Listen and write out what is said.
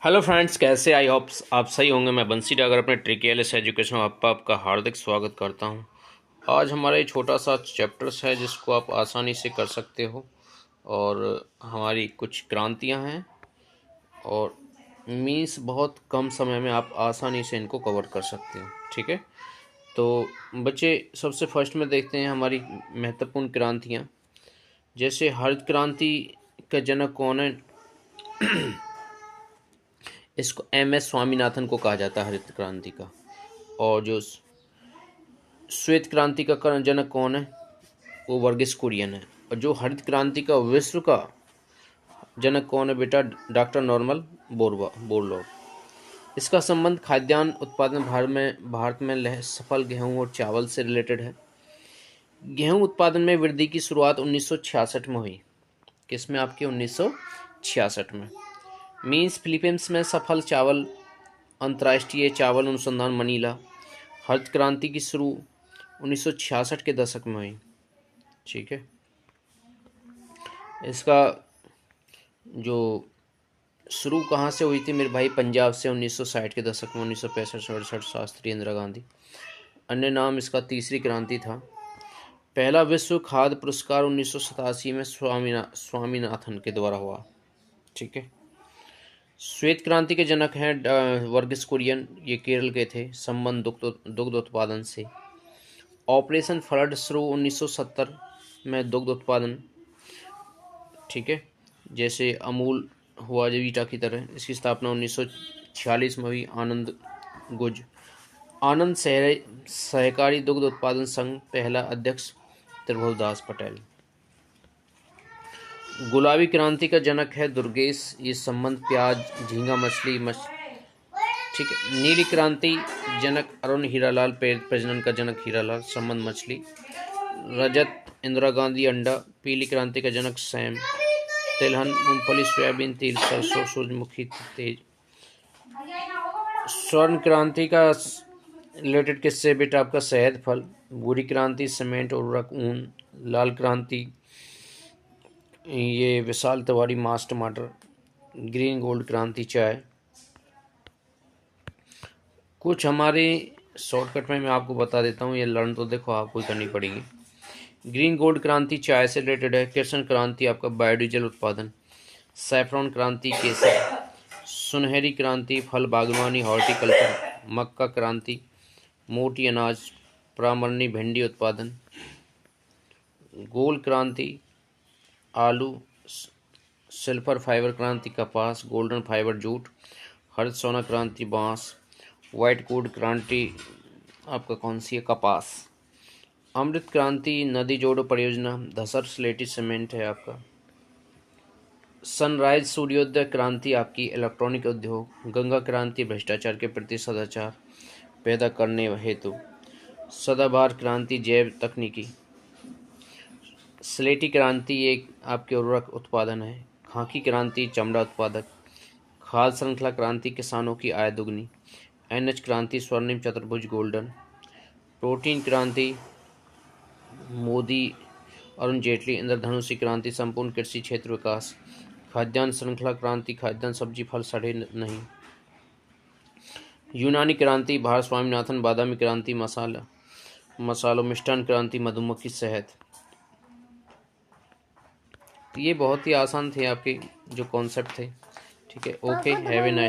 Hello friends, कैसे? I hope आप सही होंगे। मैं बंसी डागर अपने ट्रिकेएलएस एजुकेशन हब पर आपका हार्दिक स्वागत करता हूं। आज हमारा ये छोटा सा चैप्टर्स है जिसको आप आसानी से कर सकते हो। और हमारी कुछ क्रांतियां हैं और मीन्स बहुत कम समय में आप आसानी से इनको कवर कर सकते हो। ठीक है, तो बच्चे सबसे फर्स्ट में देखते हैं हमारी महत्वपूर्ण क्रांतियाँ। जैसे हरित क्रांति का जनक कौन है? इसको एम.एस. स्वामीनाथन को कहा जाता है हरित क्रांति का। और जो श्वेत क्रांति का जनक कौन है? वो वर्गीस कुरियन है। और जो हरित क्रांति का विश्व का जनक कौन है बेटा? Doctor Norman Borlaug. इसका संबंध खाद्यान्न उत्पादन भारत में सफल गेहूं और चावल से रिलेटेड है। गेहूं उत्पादन में वृद्धि की शुरुआत 1966 में हुई। किसमें आपके? 1966 में। मीन्स फिलीपींस में सफल चावल अंतर्राष्ट्रीय चावल अनुसंधान मनीला। हरित क्रांति की शुरू 1966 के दशक में हुई। ठीक है, इसका जो शुरू कहाँ से हुई थी मेरे भाई? पंजाब से 1960 के दशक में, 1965-68 शास्त्री इंदिरा गांधी। अन्य नाम इसका तीसरी क्रांति था। पहला विश्व खाद्य पुरस्कार 1987 में स्वामीनाथन के द्वारा हुआ। ठीक है, श्वेत क्रांति के जनक हैं वर्गीस कुरियन। ये केरल के थे। संबंध दुग्ध उत्पादन से। ऑपरेशन फ्लड शुरू 1970 में दुग्ध उत्पादन। ठीक है, जैसे अमूल हुआ वीटा की तरह। इसकी स्थापना 1946 में हुई। आनंद सहकारी दुग्ध उत्पादन संघ, पहला अध्यक्ष त्रिभुवनदास पटेल। गुलाबी क्रांति का जनक है दुर्गेश। ये संबंध प्याज, झींगा मछली। ठीक है, नीली क्रांति जनक अरुण हीरालाल, प्रजनन का जनक हीरालाल। संबंध मछली। रजत इंदिरा गांधी, अंडा। पीली क्रांति का जनक सैम, तिलहन, मूंगफली, सोयाबीन, तिल, सरसों, सूरजमुखी, तेज। स्वर्ण क्रांति का रिलेटेड किससे बेटा? आपका शहद फल। भूरी क्रांति सीमेंट, उर्वरक, ऊन। लाल क्रांति ये विशाल तिवारी, मांस, टमाटर। ग्रीन गोल्ड क्रांति चाय। कुछ हमारे शॉर्टकट में मैं आपको बता देता हूँ, ये लर्न तो देखो आपको करनी पड़ेगी। ग्रीन गोल्ड क्रांति चाय से रिलेटेड है। कृष्ण क्रांति आपका बायोडीजल उत्पादन। सैफरॉन क्रांति केसर। सुनहरी क्रांति फल बागवानी, हॉर्टिकल्चर। मक्का क्रांति मोटी अनाज, प्रामर्नी, भिंडी उत्पादन। गोल क्रांति आलू। सिल्वर फाइबर क्रांति कपास। Golden fibre jute. हरित सोना क्रांति बांस। वाइट गोल्ड क्रांति आपका कौन सी है? कपास। अमृत क्रांति नदी जोड़ो परियोजना, धसर स्लेटी सीमेंट है आपका। सनराइज सूर्योदय क्रांति आपकी इलेक्ट्रॉनिक उद्योग। गंगा क्रांति भ्रष्टाचार के प्रति सदाचार पैदा करने हेतु। सदाबहार क्रांति जैव तकनीकी। स्लेटी क्रांति एक आपके उर्वरक उत्पादन है। खाकी क्रांति चमड़ा उत्पादक। खाद्य श्रृंखला क्रांति किसानों की आय दुगनी। एनएच क्रांति स्वर्णिम चतुर्भुज गोल्डन। प्रोटीन क्रांति मोदी अरुण जेटली। इंद्रधनुषी क्रांति संपूर्ण कृषि क्षेत्र विकास। खाद्यान्न श्रृंखला क्रांति खाद्यान्न सब्जी फल सड़े नहीं। यूनानी क्रांति भारत स्वामीनाथन। बादामी क्रांति मसालों। मिष्टान क्रांति मधुमक्खी शहद। तो ये बहुत ही आसान थे आपके जो कॉन्सेप्ट थे। ठीक है, ओके, हैव ए नाइस